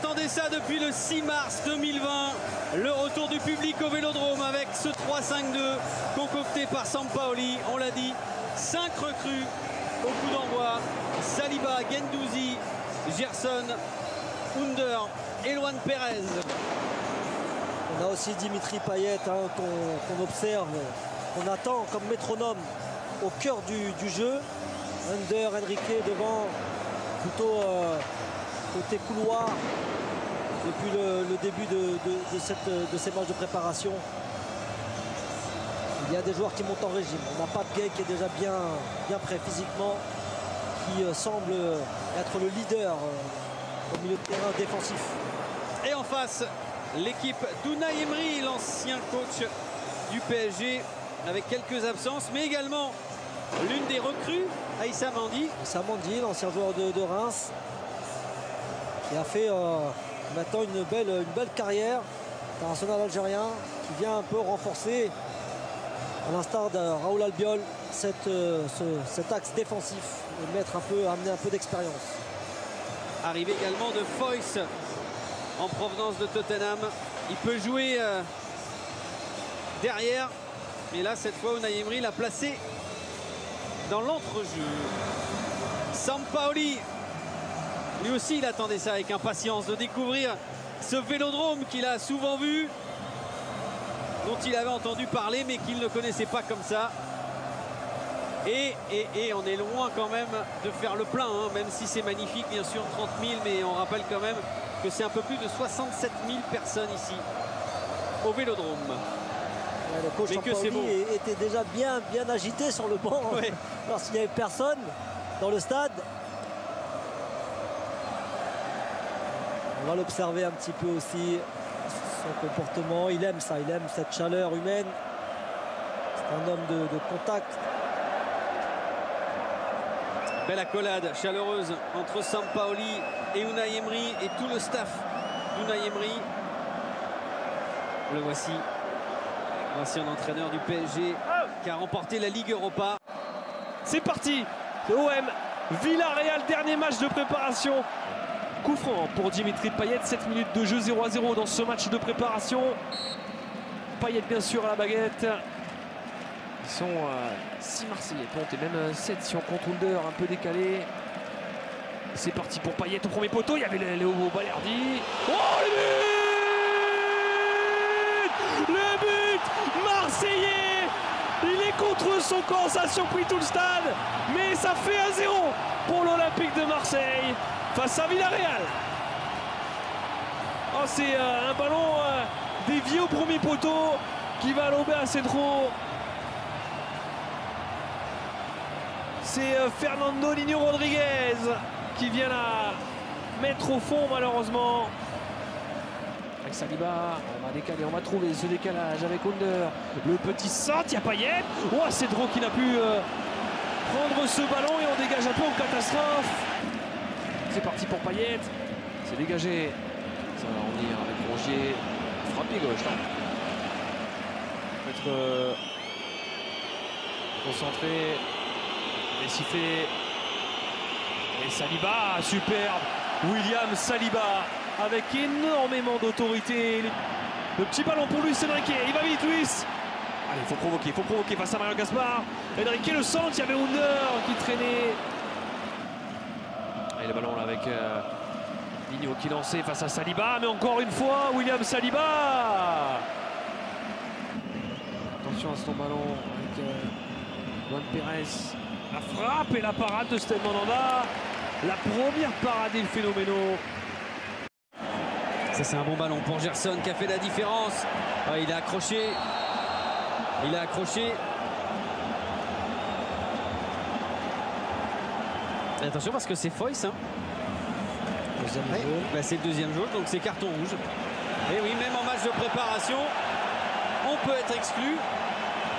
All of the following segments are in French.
attendait ça depuis le 6 mars 2020. Le retour du public au Vélodrome avec ce 3-5-2 concocté par Sampaoli. On l'a dit, 5 recrues au coup d'envoi. Saliba, Guendouzi, Gerson, Under, Elwan Perez. On a aussi Dimitri Payet qu'on observe, qu'on attend comme métronome au cœur du jeu. Under, Enrique devant, plutôt côté couloir depuis le début de ces matchs de préparation. Il y a des joueurs qui montent en régime. On n'a pas de Gay qui est déjà bien prêt physiquement, qui semble être le leader au milieu de terrain défensif. Et en face, l'équipe d'Unai Emery, l'ancien coach du PSG, avec quelques absences, mais également l'une des recrues, Aïssa Mandi. Aïssa Mandi, l'ancien joueur de Reims, qui a fait maintenant une belle carrière international algérien, qui vient un peu renforcer, à l'instar de Raoul Albiol, cet axe défensif et amener un peu d'expérience. Arrivé également de Foyce en provenance de Tottenham. Il peut jouer derrière, mais là cette fois Unai Emery l'a placé dans l'entrejeu. Sampaoli, lui aussi il attendait ça avec impatience, de découvrir ce Vélodrome qu'il a souvent vu, dont il avait entendu parler mais qu'il ne connaissait pas comme ça. Et on est loin quand même de faire le plein, hein, même si c'est magnifique, bien sûr, 30 000, mais on rappelle quand même que c'est un peu plus de 67 000 personnes ici au Vélodrome. Ouais, le coach Sampaoli était déjà bien agité sur le banc, ouais, lorsqu'il n'y avait personne dans le stade. On va l'observer un petit peu aussi, son comportement. Il aime ça, il aime cette chaleur humaine. C'est un homme de contact. Belle accolade chaleureuse entre Sampaoli et Unai Emery et tout le staff d'Unai Emery. Le voici. Voici un entraîneur du PSG qui a remporté la Ligue Europa. C'est parti. OM Villarreal, dernier match de préparation. Coup franc pour Dimitri Payet. 7 minutes de jeu, 0-0 dans ce match de préparation. Payet bien sûr à la baguette. Ils sont 6 Marseillais, et même 7 si on compte Under, un peu décalé. C'est parti pour Payet au premier poteau. Il y avait Léo Balerdi. Oh, le but marseillais. Il est contre son camp, ça a surpris tout le stade. Mais ça fait 1-0 pour l'Olympique de Marseille face à Villarreal. Oh, c'est un ballon dévié au premier poteau qui va lober à Cedro. C'est Fernando Niño Rodriguez qui vient la mettre au fond malheureusement. Avec Saliba, on va décaler, on va trouver ce décalage avec Under. Le petit centre, il y a Payet. Oh, Cedro qui n'a pu prendre ce ballon et on dégage un peu en catastrophe. C'est parti pour Payet. C'est dégagé. Ça va revenir avec Rongier. Frappe pied gauche là. Être concentré. Et sifflé. Et Saliba, superbe. William Saliba avec énormément d'autorité. Le petit ballon pour Luis Enrique. Il va vite, Luis. Allez, il faut provoquer face à Mario Gaspar. Enrique le centre, il y avait Under qui traînait. Et le ballon là avec Nino qui lançait face à Saliba. Mais encore une fois, William Saliba. Attention à ce ballon avec Juan Perez. La frappe et la parade de Stade Mandanda. La première parade est phénoménal. Ça c'est un bon ballon pour Gerson qui a fait la différence. Ah, il a accroché. Il a accroché. Et attention parce que c'est Foyce. Hein. Bah, c'est le deuxième jaune, donc c'est carton rouge. Et oui, même en match de préparation, on peut être exclu.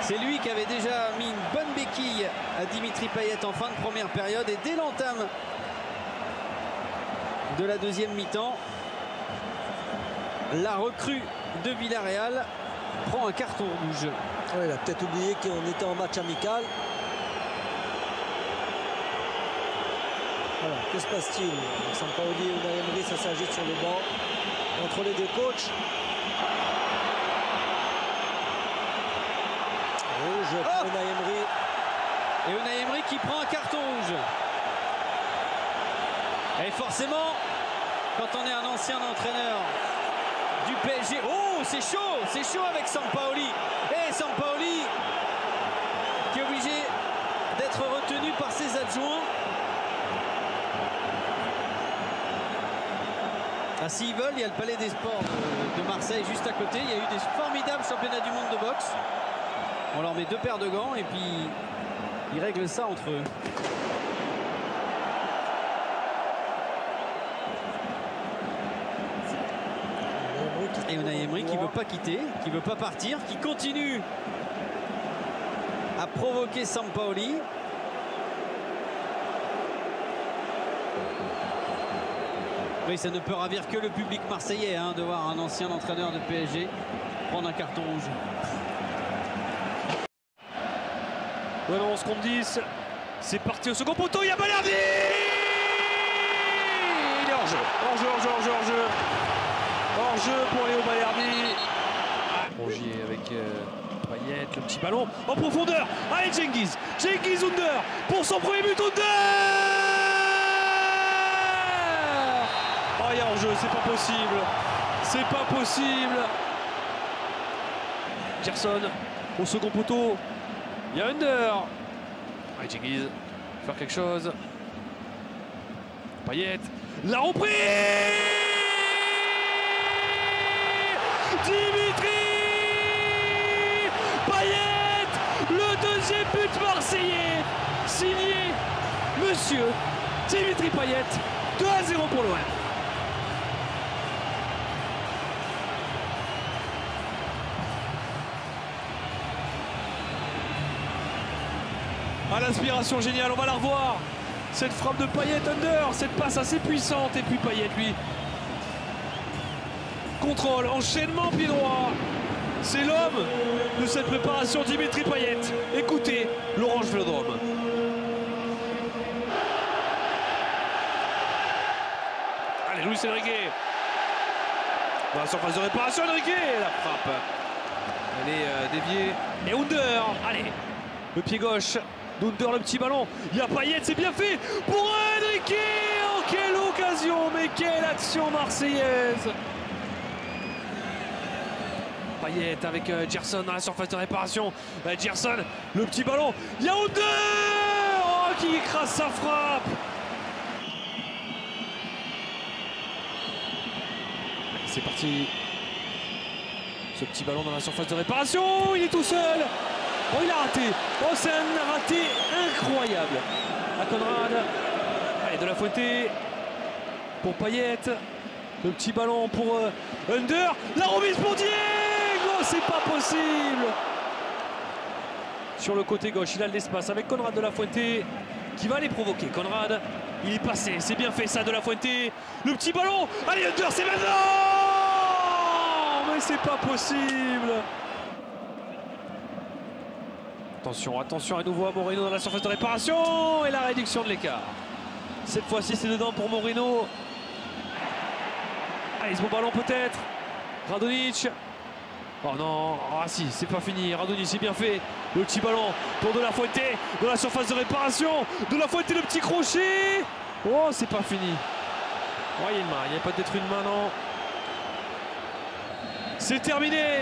C'est lui qui avait déjà mis une bonne béquille à Dimitri Payet en fin de première période. Et dès l'entame de la deuxième mi-temps, la recrue de Villarreal prend un carton rouge. Ouais, il a peut-être oublié qu'on était en match amical. Voilà, que se passe-t-il? Sampaoli et Unai Emery, ça s'agite sur le banc entre les deux coachs. Rouge pour Unai Emery. Et Unai Emery qui prend un carton rouge. Et forcément, quand on est un ancien entraîneur du PSG, oh c'est chaud avec Sampaoli. Et Sampaoli qui est obligé d'être retenu par ses adjoints. Ah, s'ils veulent, il y a le Palais des Sports de Marseille juste à côté. Il y a eu des formidables championnats du monde de boxe. On leur met 2 paires de gants et puis ils règlent ça entre eux. Et Unai Emery qui ne veut pas quitter, qui ne veut pas partir, qui continue à provoquer Sampaoli. Oui, ça ne peut ravir que le public marseillais de voir un ancien entraîneur de PSG prendre un carton rouge. Ouais, non, 11 contre 10. C'est parti au second poteau, il y a Balerdi. Il est hors-jeu. Hors-jeu pour Léo Balerdi. Rongier avec Payet, le petit ballon en profondeur. Allez, Cengiz Under pour son premier but. Under. Oh, il y a hors-jeu, c'est pas possible. C'est pas possible. Gerson au second poteau. Il y a Under. Allez, Cengiz, faire quelque chose. Payet, la reprise. Dimitri Payet, le deuxième but marseillais, signé Monsieur Dimitri Payet. 2-0 pour l'OM. Ah, l'inspiration géniale, on va la revoir. Cette frappe de Payet Under, cette passe assez puissante. Et puis Payet, lui, contrôle, enchaînement pied droit. C'est l'homme de cette préparation, Dimitri Payet. Écoutez l'Orange Vélodrome. Allez, Luis Enrique. Dans la surface de réparation, Enrique. La frappe. Elle est déviée. Et Under, allez, le pied gauche. Under, le petit ballon. Il y a Payet, c'est bien fait pour Enrique. Oh, quelle occasion, mais quelle action marseillaise. Payet avec Gerson dans la surface de réparation. Gerson, le petit ballon. Il y a Under qui écrase sa frappe. C'est parti. Ce petit ballon dans la surface de réparation. Il est tout seul. Oh, il a raté. Oh, c'est un raté incroyable. À Conrad. Allez, De La Fuente pour Payet. Le petit ballon pour Under. La remise pour Diego. C'est pas possible. Sur le côté gauche, il a de l'espace avec Conrad De La Fuente qui va les provoquer. Conrad, il est passé. C'est bien fait ça, De La Fuente. Le petit ballon. Allez, Under, c'est maintenant. Mais c'est pas possible. Attention, attention à nouveau à Moreno dans la surface de réparation et la réduction de l'écart. Cette fois-ci, c'est dedans pour Moreno. Allez, ce beau ballon peut-être. Radonjic. Oh non, ah si, c'est pas fini. Radonjic, c'est bien fait. Le petit ballon pour De La Fuente dans la surface de réparation. De La Fuente, le petit crochet. Oh, c'est pas fini. Oh, il y a une main, il n'y a pas d'être une main, non. C'est terminé.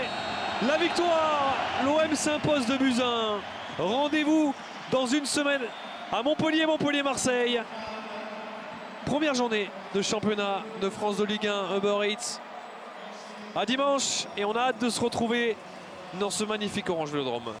La victoire, l'OM s'impose de buts 1. Rendez-vous dans une semaine à Montpellier, Marseille. Première journée de championnat de France de Ligue 1 Uber Eats. À dimanche et on a hâte de se retrouver dans ce magnifique Orange Vélodrome.